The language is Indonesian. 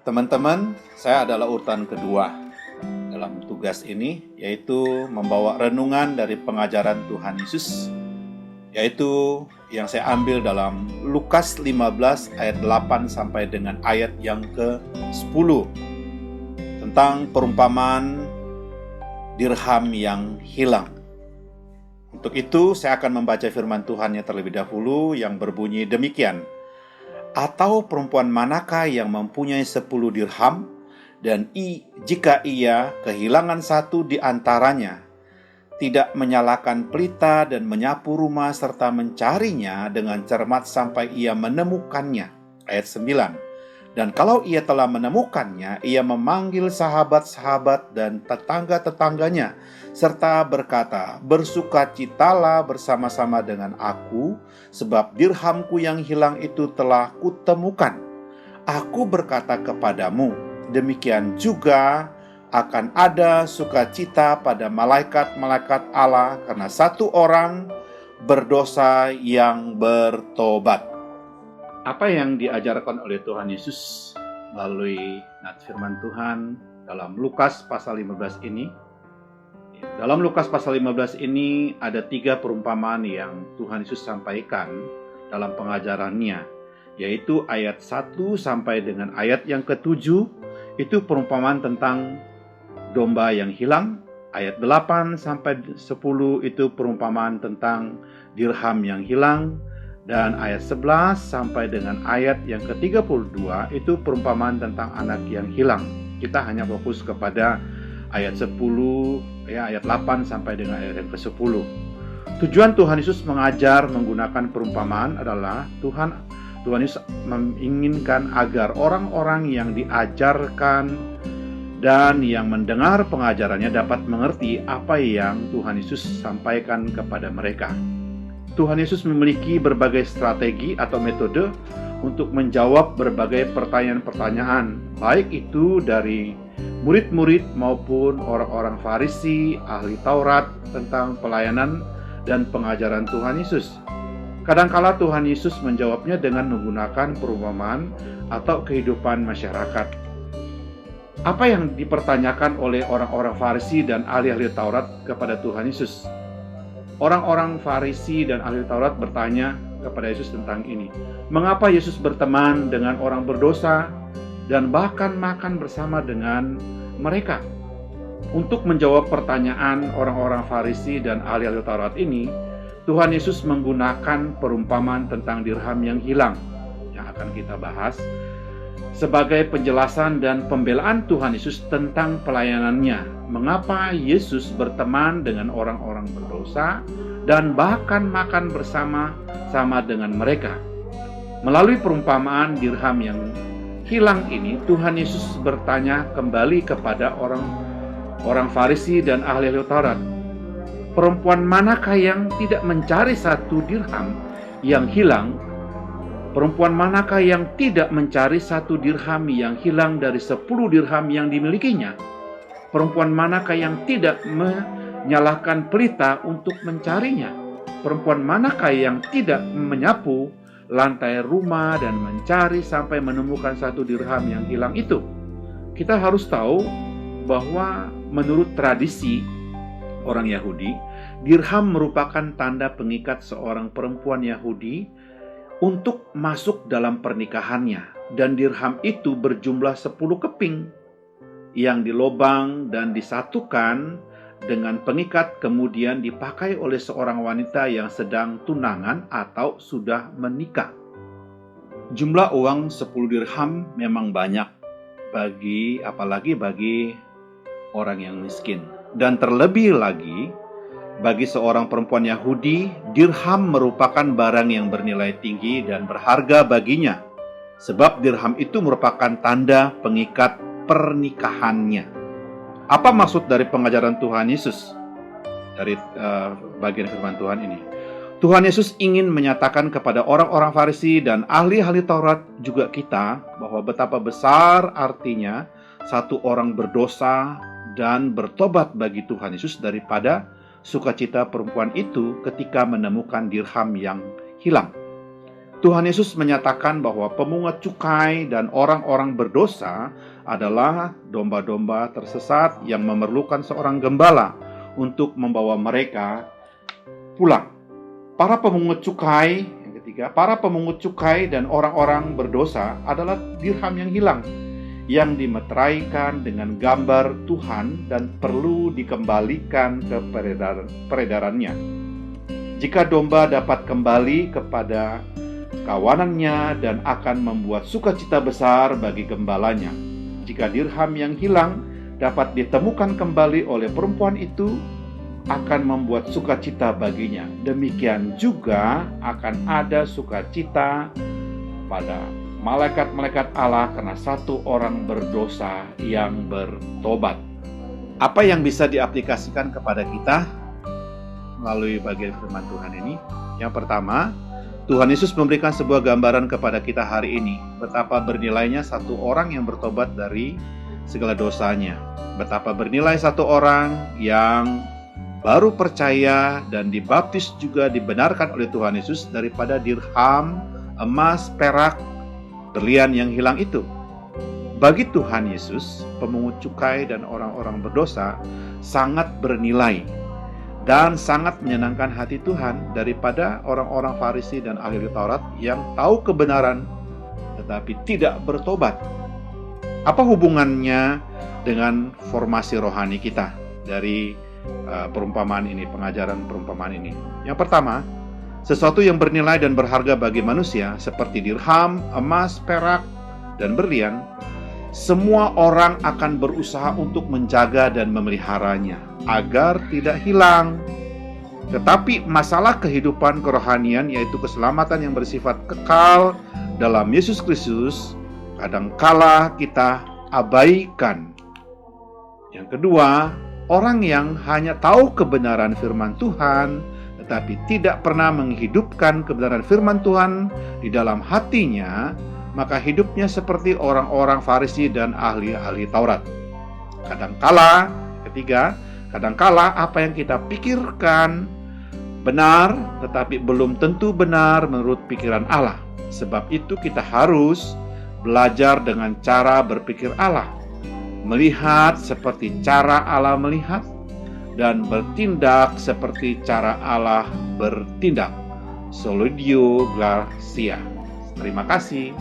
Teman-teman, saya adalah urutan kedua dalam tugas ini, yaitu membawa renungan dari pengajaran Tuhan Yesus, yaitu yang saya ambil dalam Lukas 15 ayat 8 sampai dengan ayat yang ke-10 tentang perumpamaan dirham yang hilang. Untuk itu saya akan membaca firman Tuhan yang terlebih dahulu yang berbunyi demikian. Atau perempuan manakah yang mempunyai 10 dirham, dan jika ia kehilangan satu di antaranya, tidak menyalakan pelita dan menyapu rumah serta mencarinya dengan cermat sampai ia menemukannya. Ayat 9. Dan kalau ia telah menemukannya, ia memanggil sahabat-sahabat dan tetangga-tetangganya, serta berkata, bersukacitalah bersama-sama dengan aku, sebab dirhamku yang hilang itu telah kutemukan. Aku berkata kepadamu, demikian juga akan ada sukacita pada malaikat-malaikat Allah karena satu orang berdosa yang bertobat. Apa yang diajarkan oleh Tuhan Yesus melalui firman Tuhan dalam Lukas pasal 15 ini? Dalam Lukas pasal 15 ini ada 3 perumpamaan yang Tuhan Yesus sampaikan dalam pengajarannya, yaitu ayat 1 sampai dengan ayat yang ke-7 itu perumpamaan tentang domba yang hilang. Ayat 8 sampai 10 itu perumpamaan tentang dirham yang hilang. Dan ayat 11 sampai dengan ayat yang ke-32 itu perumpamaan tentang anak yang hilang. Kita hanya fokus kepada ayat 10, ayat 8 sampai dengan ayat yang ke-10. Tujuan Tuhan Yesus mengajar menggunakan perumpamaan adalah Tuhan Yesus menginginkan agar orang-orang yang diajarkan dan yang mendengar pengajarannya dapat mengerti apa yang Tuhan Yesus sampaikan kepada mereka. Tuhan Yesus memiliki berbagai strategi atau metode untuk menjawab berbagai pertanyaan-pertanyaan, baik itu dari murid-murid maupun orang-orang Farisi, ahli Taurat tentang pelayanan dan pengajaran Tuhan Yesus. Kadangkala Tuhan Yesus menjawabnya dengan menggunakan perumpamaan atau kehidupan masyarakat. Apa yang dipertanyakan oleh orang-orang Farisi dan ahli-ahli Taurat kepada Tuhan Yesus? Orang-orang Farisi dan ahli Taurat bertanya kepada Yesus tentang ini. Mengapa Yesus berteman dengan orang berdosa dan bahkan makan bersama dengan mereka? Untuk menjawab pertanyaan orang-orang Farisi dan ahli-ahli Taurat ini, Tuhan Yesus menggunakan perumpamaan tentang dirham yang hilang yang akan kita bahas sebagai penjelasan dan pembelaan Tuhan Yesus tentang pelayanannya. Mengapa Yesus berteman dengan orang-orang berdosa dan bahkan makan bersama-sama dengan mereka. Melalui perumpamaan dirham yang hilang ini, Tuhan Yesus bertanya kembali kepada orang Farisi dan ahli Taurat. Perempuan manakah yang tidak mencari satu dirham yang hilang? Perempuan manakah yang tidak mencari satu dirham yang hilang dari 10 dirham yang dimilikinya? Perempuan manakah yang tidak menyalakan pelita untuk mencarinya? Perempuan manakah yang tidak menyapu lantai rumah dan mencari sampai menemukan satu dirham yang hilang itu? Kita harus tahu bahwa menurut tradisi orang Yahudi, dirham merupakan tanda pengikat seorang perempuan Yahudi untuk masuk dalam pernikahannya, dan dirham itu berjumlah 10 keping yang dilobang dan disatukan dengan pengikat kemudian dipakai oleh seorang wanita yang sedang tunangan atau sudah menikah. Jumlah uang 10 dirham memang banyak apalagi bagi orang yang miskin, dan terlebih lagi bagi seorang perempuan Yahudi, dirham merupakan barang yang bernilai tinggi dan berharga baginya, sebab dirham itu merupakan tanda pengikat pernikahannya. Apa maksud dari pengajaran Tuhan Yesus dari bagian firman Tuhan ini? Tuhan Yesus ingin menyatakan kepada orang-orang Farisi dan ahli-ahli Taurat, juga kita, bahwa betapa besar artinya satu orang berdosa dan bertobat bagi Tuhan Yesus daripada sukacita perempuan itu ketika menemukan dirham yang hilang. Tuhan Yesus menyatakan bahwa pemungut cukai dan orang-orang berdosa adalah domba-domba tersesat yang memerlukan seorang gembala untuk membawa mereka pulang. Para pemungut cukai, yang ketiga, para pemungut cukai dan orang-orang berdosa adalah dirham yang hilang, yang dimeteraikan dengan gambar Tuhan dan perlu dikembalikan ke peredarannya. Jika domba dapat kembali kepada kawanannya dan akan membuat sukacita besar bagi gembalanya. Jika dirham yang hilang dapat ditemukan kembali oleh perempuan itu, akan membuat sukacita baginya. Demikian juga akan ada sukacita pada malaikat-malaikat Allah karena satu orang berdosa yang bertobat. Apa yang bisa diaplikasikan kepada kita melalui bagian firman Tuhan ini? Yang pertama, Tuhan Yesus memberikan sebuah gambaran kepada kita hari ini, betapa bernilainya satu orang yang bertobat dari segala dosanya. Betapa bernilai satu orang yang baru percaya dan dibaptis juga dibenarkan oleh Tuhan Yesus daripada dirham, emas, perak, berlian yang hilang itu. Bagi Tuhan Yesus, pemungut cukai dan orang-orang berdosa sangat bernilai dan sangat menyenangkan hati Tuhan daripada orang-orang Farisi dan ahli Taurat yang tahu kebenaran tetapi tidak bertobat. Apa hubungannya dengan formasi rohani kita dari perumpamaan ini, pengajaran perumpamaan ini? Yang pertama, sesuatu yang bernilai dan berharga bagi manusia seperti dirham, emas, perak, dan berlian, semua orang akan berusaha untuk menjaga dan memeliharanya agar tidak hilang. Tetapi masalah kehidupan kerohanian, yaitu keselamatan yang bersifat kekal dalam Yesus Kristus, kadangkala kita abaikan. Yang kedua, orang yang hanya tahu kebenaran firman Tuhan, tetapi tidak pernah menghidupkan kebenaran firman Tuhan di dalam hatinya, maka hidupnya seperti orang-orang Farisi dan ahli-ahli Taurat. Kadangkala apa yang kita pikirkan benar, tetapi belum tentu benar menurut pikiran Allah. Sebab itu kita harus belajar dengan cara berpikir Allah, melihat seperti cara Allah melihat, dan bertindak seperti cara Allah bertindak. Solidio Garcia. Terima kasih.